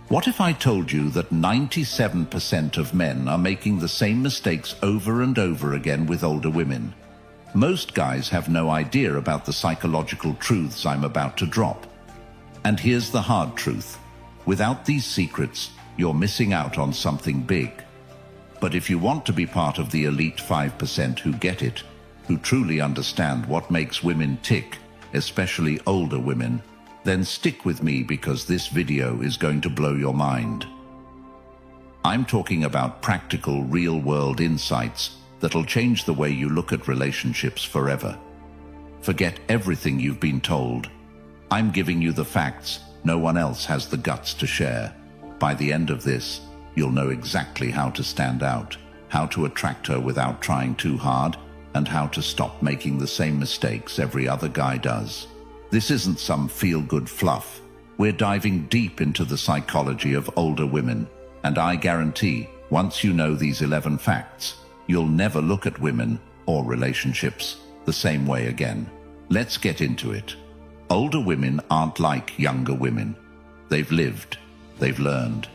What if I told you that 97% of men are making the same mistakes over and over again with older women? Most guys have no idea about the psychological truths I'm about to drop. And here's the hard truth. Without these secrets, you're missing out on something big. But if you want to be part of the elite 5% who get it, who truly understand what makes women tick, especially older women, then stick with me because this video is going to blow your mind. I'm talking about practical, real-world insights that'll change the way you look at relationships forever. Forget everything you've been told. I'm giving you the facts no one else has the guts to share. By the end of this, you'll know exactly how to stand out, how to attract her without trying too hard, and how to stop making the same mistakes every other guy does. This isn't some feel-good fluff. We're diving deep into the psychology of older women, and I guarantee, once you know these 11 facts, you'll never look at women or relationships the same way again. Let's get into it. Older women aren't like younger women. They've lived, they've learned,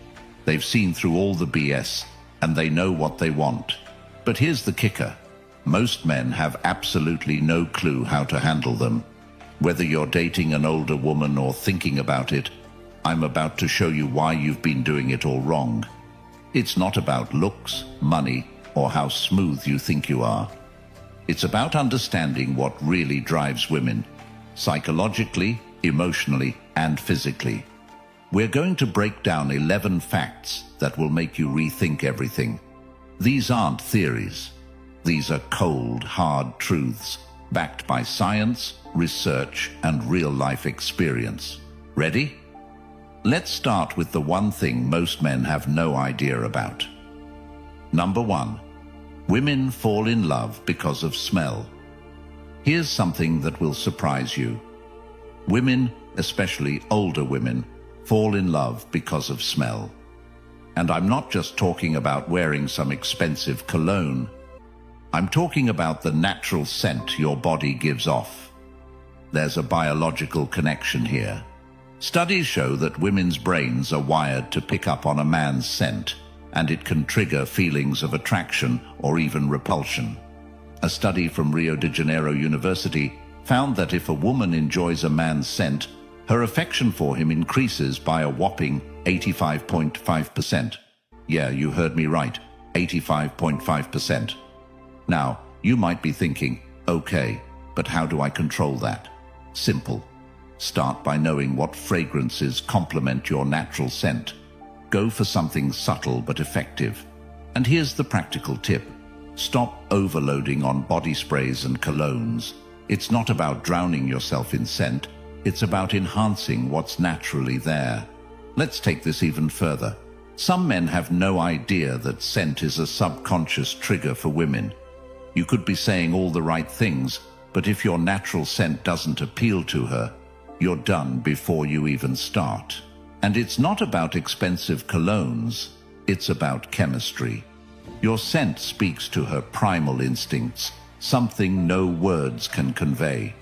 they've seen through all the BS, and they know what they want. But here's the kicker. Most men have absolutely no clue how to handle them. Whether you're dating an older woman or thinking about it, I'm about to show you why you've been doing it all wrong. It's not about looks, money, or how smooth you think you are. It's about understanding what really drives women, psychologically, emotionally, and physically. We're going to break down 11 facts that will make you rethink everything. These aren't theories. These are cold, hard truths, backed by science, research, and real-life experience. Ready? Let's start with the one thing most men have no idea about. Number 1. Women fall in love because of smell. Here's something that will surprise you. Women, especially older women, fall in love because of smell. And I'm not just talking about wearing some expensive cologne. I'm talking about the natural scent your body gives off. There's a biological connection here. Studies show that women's brains are wired to pick up on a man's scent, and it can trigger feelings of attraction or even repulsion. A study from Rio de Janeiro University found that if a woman enjoys a man's scent, her affection for him increases by a whopping 85.5%. Yeah, you heard me right, 85.5%. Now, you might be thinking, okay, but how do I control that? Simple. Start by knowing what fragrances complement your natural scent. Go for something subtle but effective. And here's the practical tip. Stop overloading on body sprays and colognes. It's not about drowning yourself in scent. It's about enhancing what's naturally there. Let's take this even further. Some men have no idea that scent is a subconscious trigger for women. You could be saying all the right things, but if your natural scent doesn't appeal to her, you're done before you even start. And it's not about expensive colognes, it's about chemistry. Your scent speaks to her primal instincts, something no words can convey.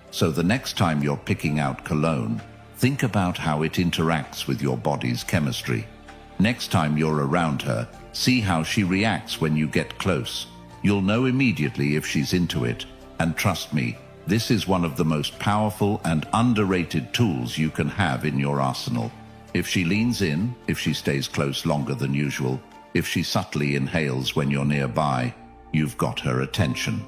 So the next time you're picking out cologne, think about how it interacts with your body's chemistry. Next time you're around her, see how she reacts when you get close. You'll know immediately if she's into it, and trust me, this is one of the most powerful and underrated tools you can have in your arsenal. If she leans in, if she stays close longer than usual, if she subtly inhales when you're nearby, you've got her attention.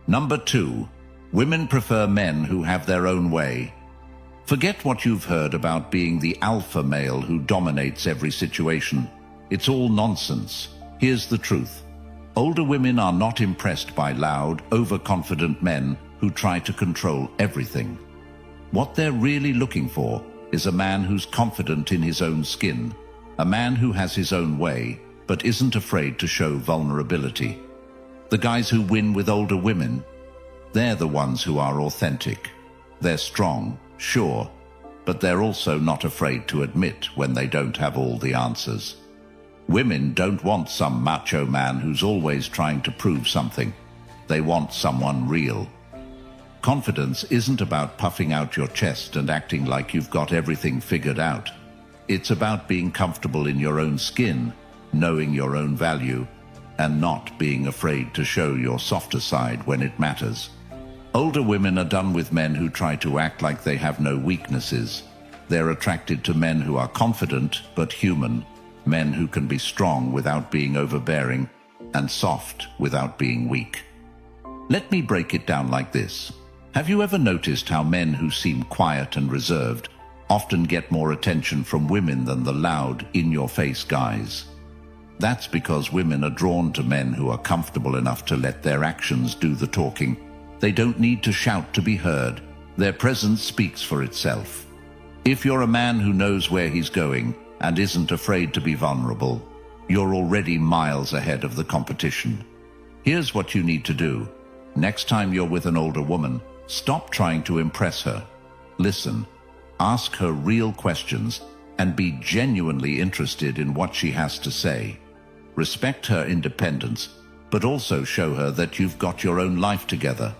Number 2. Women prefer men who have their own way. Forget what you've heard about being the alpha male who dominates every situation. It's all nonsense. Here's the truth. Older women are not impressed by loud, overconfident men who try to control everything. What they're really looking for is a man who's confident in his own skin, a man who has his own way, but isn't afraid to show vulnerability. The guys who win with older women, they're the ones who are authentic. They're strong, sure, but they're also not afraid to admit when they don't have all the answers. Women don't want some macho man who's always trying to prove something. They want someone real. Confidence isn't about puffing out your chest and acting like you've got everything figured out. It's about being comfortable in your own skin, knowing your own value, and not being afraid to show your softer side when it matters. Older women are done with men who try to act like they have no weaknesses. They're attracted to men who are confident but human, men who can be strong without being overbearing, and soft without being weak. Let me break it down like this. Have you ever noticed how men who seem quiet and reserved often get more attention from women than the loud, in-your-face guys? That's because women are drawn to men who are comfortable enough to let their actions do the talking. They don't need to shout to be heard. Their presence speaks for itself. If you're a man who knows where he's going and isn't afraid to be vulnerable, you're already miles ahead of the competition. Here's what you need to do. Next time you're with an older woman, stop trying to impress her. Listen, ask her real questions, and be genuinely interested in what she has to say. Respect her independence, but also show her that you've got your own life together.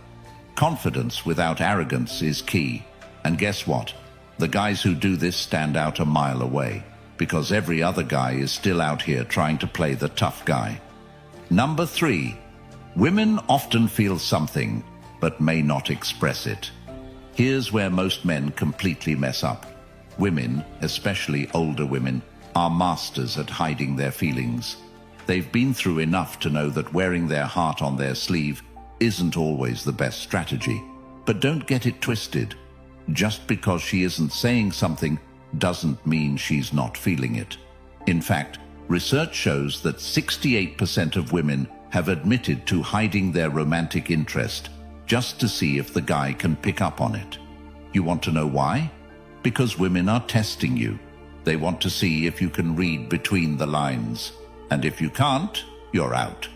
Confidence without arrogance is key. And guess what? The guys who do this stand out a mile away, because every other guy is still out here trying to play the tough guy. Number 3, women often feel something, but may not express it. Here's where most men completely mess up. Women, especially older women, are masters at hiding their feelings. They've been through enough to know that wearing their heart on their sleeve isn't always the best strategy. But don't get it twisted. Just because she isn't saying something doesn't mean she's not feeling it. In fact, research shows that 68% of women have admitted to hiding their romantic interest just to see if the guy can pick up on it. You want to know why? Because women are testing you. They want to see if you can read between the lines. And if you can't, you're out.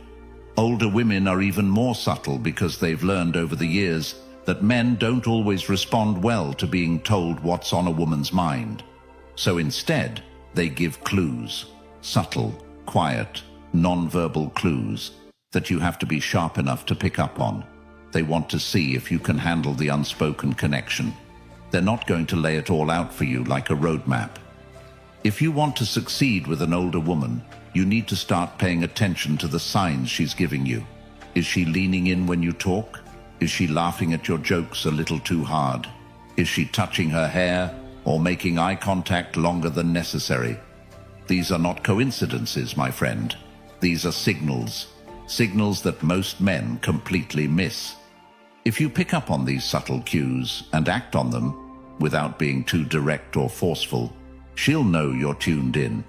Older women are even more subtle because they've learned over the years that men don't always respond well to being told what's on a woman's mind. So instead, they give clues, subtle, quiet, non-verbal clues that you have to be sharp enough to pick up on. They want to see if you can handle the unspoken connection. They're not going to lay it all out for you like a roadmap. If you want to succeed with an older woman, you need to start paying attention to the signs she's giving you. Is she leaning in when you talk? Is she laughing at your jokes a little too hard? Is she touching her hair or making eye contact longer than necessary? These are not coincidences, my friend. These are signals. Signals that most men completely miss. If you pick up on these subtle cues and act on them without being too direct or forceful, she'll know you're tuned in.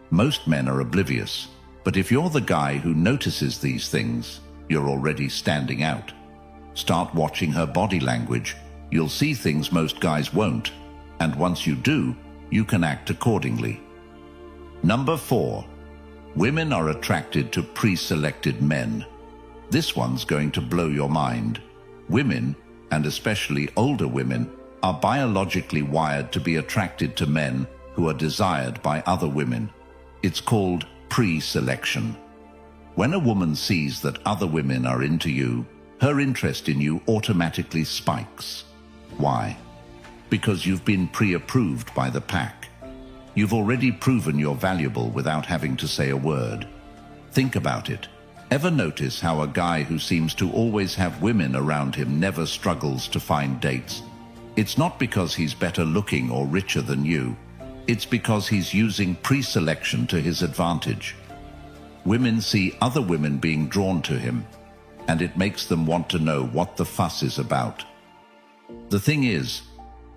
Most men are oblivious, but if you're the guy who notices these things, you're already standing out. Start watching her body language. You'll see things most guys won't, and once you do, you can act accordingly. Number 4, women are attracted to pre-selected men. This one's going to blow your mind. Women, and especially older women, are biologically wired to be attracted to men who are desired by other women. It's called pre-selection. When a woman sees that other women are into you, her interest in you automatically spikes. Why? Because you've been pre-approved by the pack. You've already proven you're valuable without having to say a word. Think about it. Ever notice how a guy who seems to always have women around him never struggles to find dates? It's not because he's better looking or richer than you. It's because he's using pre-selection to his advantage. Women see other women being drawn to him, and it makes them want to know what the fuss is about. The thing is,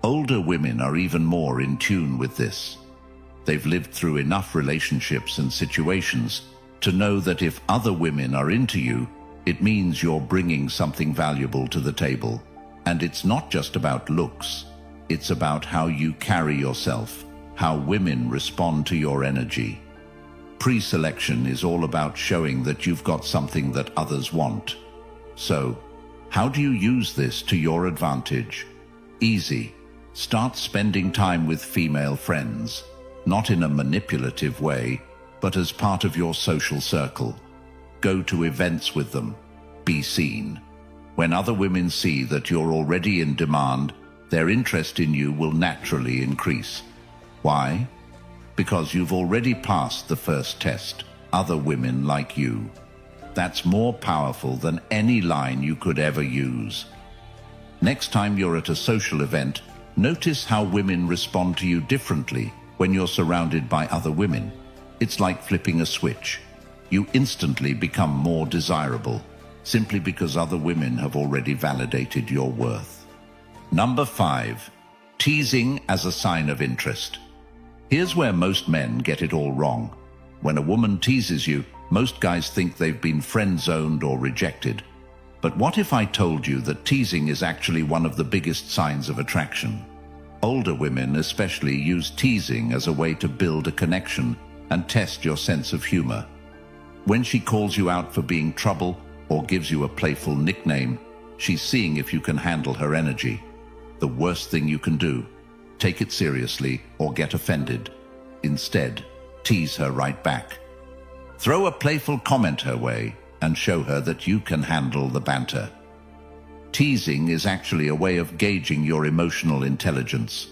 older women are even more in tune with this. They've lived through enough relationships and situations to know that if other women are into you, it means you're bringing something valuable to the table. And it's not just about looks. It's about how you carry yourself, how women respond to your energy. Pre-selection is all about showing that you've got something that others want. So, how do you use this to your advantage? Easy. Start spending time with female friends, not in a manipulative way, but as part of your social circle. Go to events with them. Be seen. When other women see that you're already in demand, their interest in you will naturally increase. Why? Because you've already passed the first test. Other women like you. That's more powerful than any line you could ever use. Next time you're at a social event, notice how women respond to you differently when you're surrounded by other women. It's like flipping a switch. You instantly become more desirable, simply because other women have already validated your worth. Number 5. Teasing as a sign of interest. Here's where most men get it all wrong. When a woman teases you, most guys think they've been friend-zoned or rejected. But what if I told you that teasing is actually one of the biggest signs of attraction? Older women especially use teasing as a way to build a connection and test your sense of humor. When she calls you out for being trouble or gives you a playful nickname, she's seeing if you can handle her energy. The worst thing you can do: take it seriously or get offended. Instead, tease her right back. Throw a playful comment her way and show her that you can handle the banter. Teasing is actually a way of gauging your emotional intelligence.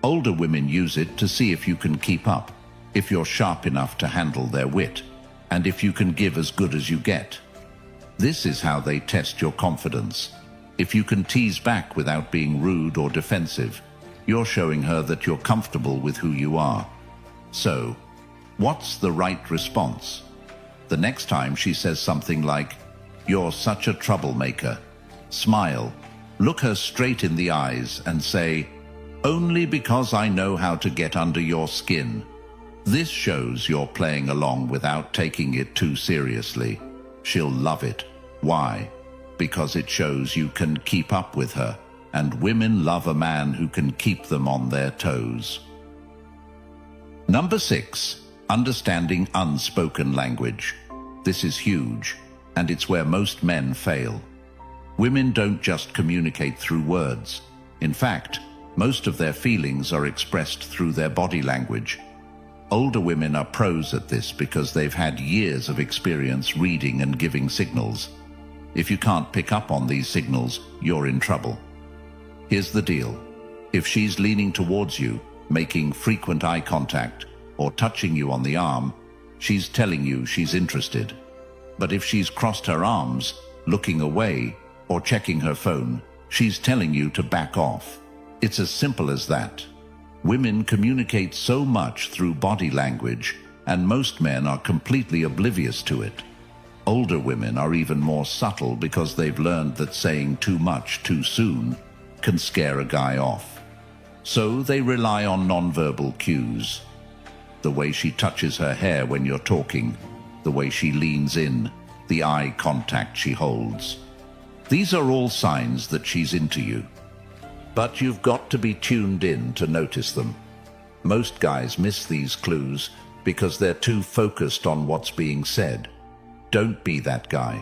Older women use it to see if you can keep up, if you're sharp enough to handle their wit, and if you can give as good as you get. This is how they test your confidence. If you can tease back without being rude or defensive, you're showing her that you're comfortable with who you are. So, what's the right response? The next time she says something like, "You're such a troublemaker," smile, look her straight in the eyes and say, "Only because I know how to get under your skin." This shows you're playing along without taking it too seriously. She'll love it. Why? Because it shows you can keep up with her, and women love a man who can keep them on their toes. Number 6. Understanding unspoken language. This is huge, and it's where most men fail. Women don't just communicate through words. In fact, most of their feelings are expressed through their body language. Older women are pros at this because they've had years of experience reading and giving signals. If you can't pick up on these signals, you're in trouble. Here's the deal. If she's leaning towards you, making frequent eye contact, or touching you on the arm, she's telling you she's interested. But if she's crossed her arms, looking away, or checking her phone, she's telling you to back off. It's as simple as that. Women communicate so much through body language, and most men are completely oblivious to it. Older women are even more subtle because they've learned that saying too much too soon can scare a guy off. So they rely on nonverbal cues. The way she touches her hair when you're talking, the way she leans in, the eye contact she holds. These are all signs that she's into you. But you've got to be tuned in to notice them. Most guys miss these clues because they're too focused on what's being said. Don't be that guy.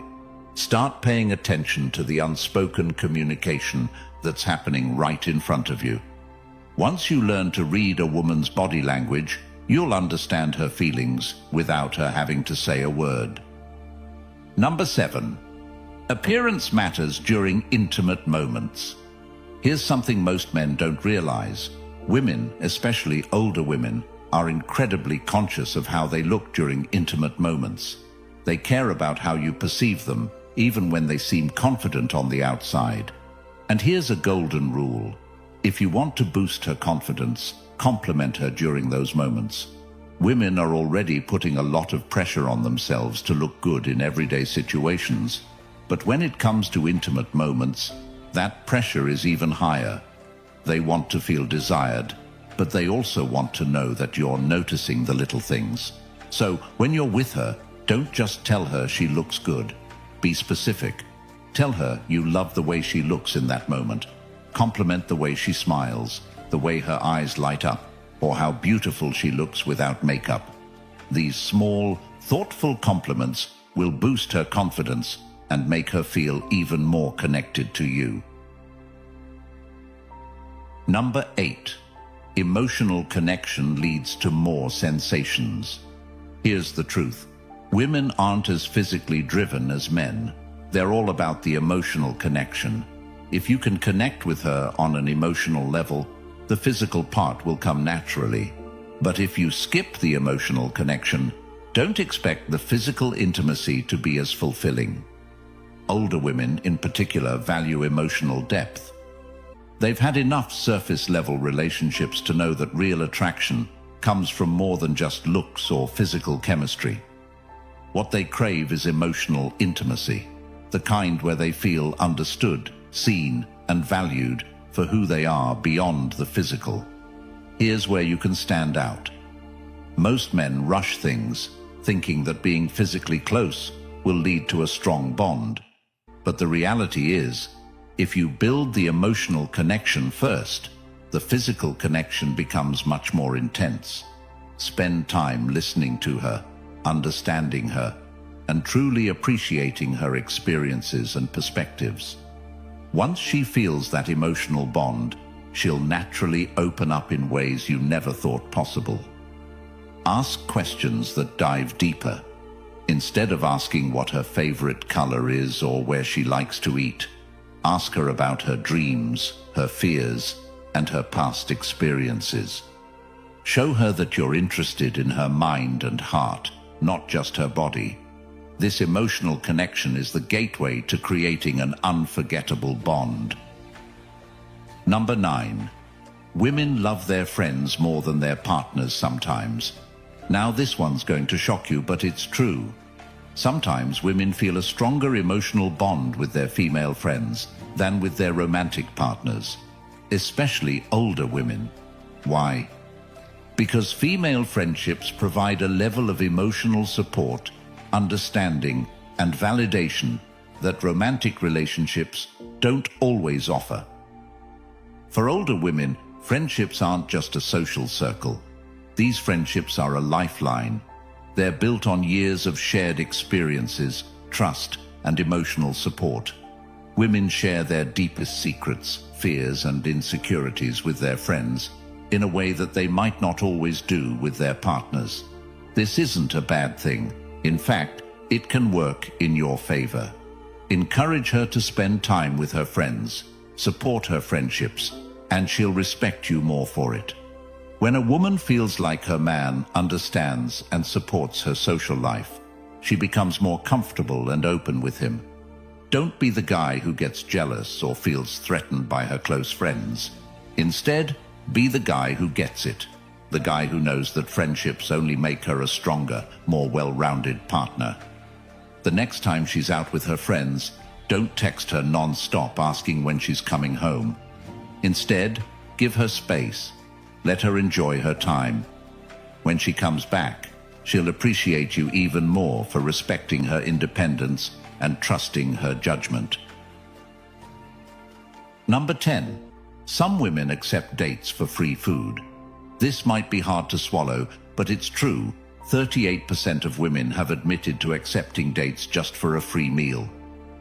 Start paying attention to the unspoken communication that's happening right in front of you. Once you learn to read a woman's body language, you'll understand her feelings without her having to say a word. Number 7. Appearance matters during intimate moments. Here's something most men don't realize. Women, especially older women, are incredibly conscious of how they look during intimate moments. They care about how you perceive them, even when they seem confident on the outside. And here's a golden rule. If you want to boost her confidence, compliment her during those moments. Women are already putting a lot of pressure on themselves to look good in everyday situations. But when it comes to intimate moments, that pressure is even higher. They want to feel desired, but they also want to know that you're noticing the little things. So when you're with her, don't just tell her she looks good. Be specific. Tell her you love the way she looks in that moment. Compliment the way she smiles, the way her eyes light up, or how beautiful she looks without makeup. These small, thoughtful compliments will boost her confidence and make her feel even more connected to you. Number 8. Emotional connection leads to more sensations. Here's the truth. Women aren't as physically driven as men. They're all about the emotional connection. If you can connect with her on an emotional level, the physical part will come naturally. But if you skip the emotional connection, don't expect the physical intimacy to be as fulfilling. Older women, in particular, value emotional depth. They've had enough surface-level relationships to know that real attraction comes from more than just looks or physical chemistry. What they crave is emotional intimacy, the kind where they feel understood, seen, and valued for who they are beyond the physical. Here's where you can stand out. Most men rush things, thinking that being physically close will lead to a strong bond. But the reality is, if you build the emotional connection first, the physical connection becomes much more intense. Spend time listening to her, understanding her, and truly appreciating her experiences and perspectives. Once she feels that emotional bond, she'll naturally open up in ways you never thought possible. Ask questions that dive deeper. Instead of asking what her favorite color is or where she likes to eat, ask her about her dreams, her fears, and her past experiences. Show her that you're interested in her mind and heart, not just her body. This emotional connection is the gateway to creating an unforgettable bond. Number 9. Women love their friends more than their partners sometimes. Now this one's going to shock you, but it's true. Sometimes women feel a stronger emotional bond with their female friends than with their romantic partners, especially older women. Why? Because female friendships provide a level of emotional support, understanding, and validation that romantic relationships don't always offer. For older women, friendships aren't just a social circle. These friendships are a lifeline. They're built on years of shared experiences, trust, and emotional support. Women share their deepest secrets, fears, and insecurities with their friends in a way that they might not always do with their partners. This isn't a bad thing. In fact, it can work in your favor. Encourage her to spend time with her friends, support her friendships, and she'll respect you more for it. When a woman feels like her man understands and supports her social life, she becomes more comfortable and open with him. Don't be the guy who gets jealous or feels threatened by her close friends. Instead, be the guy who gets it, the guy who knows that friendships only make her a stronger, more well-rounded partner. The next time she's out with her friends, don't text her non-stop asking when she's coming home. Instead, give her space. Let her enjoy her time. When she comes back, she'll appreciate you even more for respecting her independence and trusting her judgment. Number 10. Some women accept dates for free food. This might be hard to swallow, but it's true. 38% of women have admitted to accepting dates just for a free meal.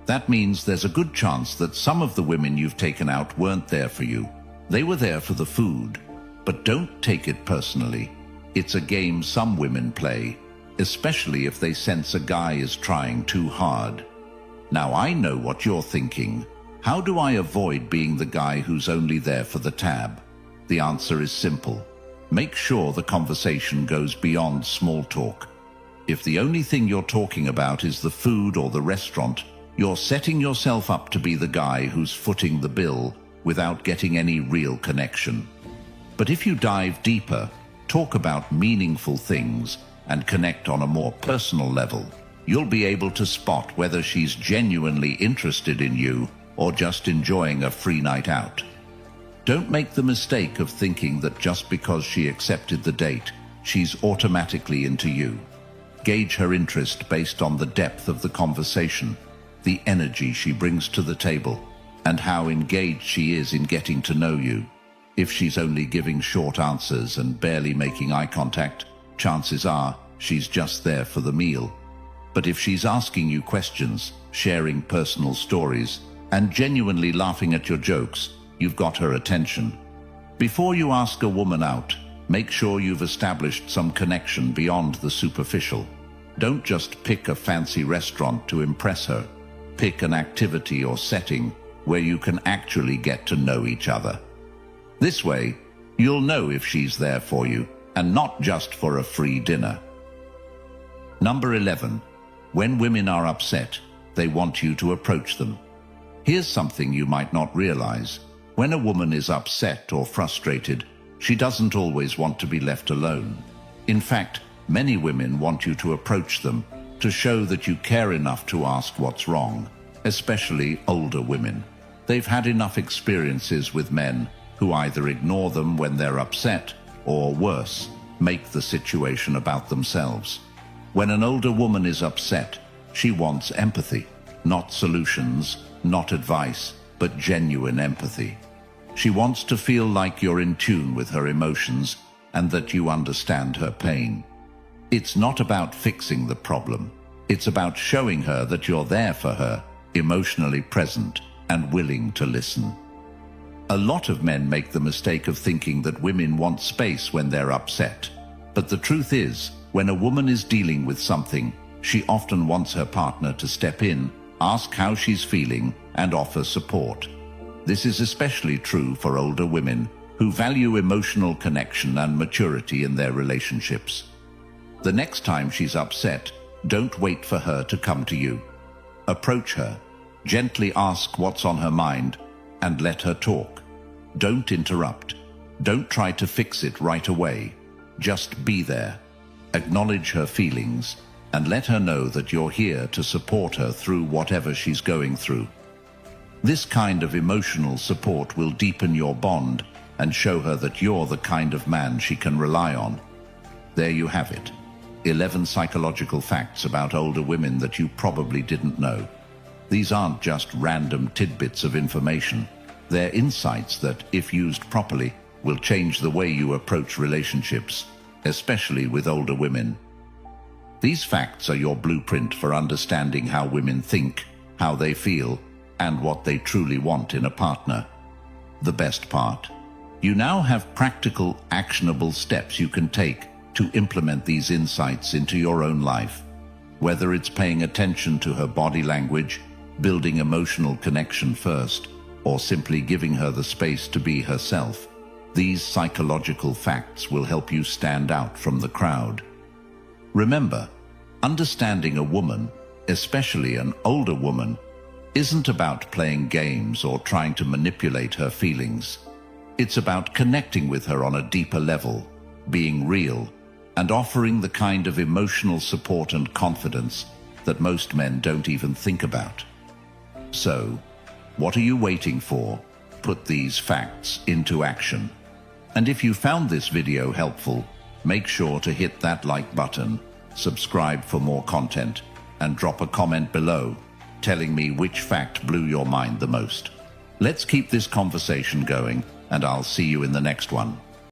That means there's a good chance that some of the women you've taken out weren't there for you. They were there for the food. But don't take it personally. It's a game some women play, especially if they sense a guy is trying too hard. Now I know what you're thinking. How do I avoid being the guy who's only there for the tab? The answer is simple. Make sure the conversation goes beyond small talk. If the only thing you're talking about is the food or the restaurant, you're setting yourself up to be the guy who's footing the bill without getting any real connection. But if you dive deeper, talk about meaningful things, and connect on a more personal level, you'll be able to spot whether she's genuinely interested in you or just enjoying a free night out. Don't make the mistake of thinking that just because she accepted the date, she's automatically into you. Gauge her interest based on the depth of the conversation, the energy she brings to the table, and how engaged she is in getting to know you. If she's only giving short answers and barely making eye contact, chances are she's just there for the meal. But if she's asking you questions, sharing personal stories, and genuinely laughing at your jokes, you've got her attention. Before you ask a woman out, make sure you've established some connection beyond the superficial. Don't just pick a fancy restaurant to impress her. Pick an activity or setting where you can actually get to know each other. This way, you'll know if she's there for you, and not just for a free dinner. Number 11. When women are upset, they want you to approach them. Here's something you might not realize. When a woman is upset or frustrated, she doesn't always want to be left alone. In fact, many women want you to approach them, to show that you care enough to ask what's wrong, especially older women. They've had enough experiences with men who either ignore them when they're upset, or worse, make the situation about themselves. When an older woman is upset, she wants empathy, not solutions, not advice, but genuine empathy. She wants to feel like you're in tune with her emotions and that you understand her pain. It's not about fixing the problem. It's about showing her that you're there for her, emotionally present and willing to listen. A lot of men make the mistake of thinking that women want space when they're upset. But the truth is, when a woman is dealing with something, she often wants her partner to step in, ask how she's feeling, and offer support. This is especially true for older women who value emotional connection and maturity in their relationships. The next time she's upset, don't wait for her to come to you. Approach her, gently ask what's on her mind, and let her talk. Don't interrupt. Don't try to fix it right away. Just be there. Acknowledge her feelings, and let her know that you're here to support her through whatever she's going through. This kind of emotional support will deepen your bond and show her that you're the kind of man she can rely on. There you have it. 11 psychological facts about older women that you probably didn't know. These aren't just random tidbits of information. They're insights that, if used properly, will change the way you approach relationships, especially with older women. These facts are your blueprint for understanding how women think, how they feel, and what they truly want in a partner. The best part? You now have practical, actionable steps you can take to implement these insights into your own life. Whether it's paying attention to her body language, building emotional connection first, or simply giving her the space to be herself, these psychological facts will help you stand out from the crowd. Remember, understanding a woman, especially an older woman, isn't about playing games or trying to manipulate her feelings. It's about connecting with her on a deeper level, being real, and offering the kind of emotional support and confidence that most men don't even think about. So, what are you waiting for? Put these facts into action. And if you found this video helpful, make sure to hit that like button, subscribe for more content, and drop a comment below telling me which fact blew your mind the most. Let's keep this conversation going, and I'll see you in the next one.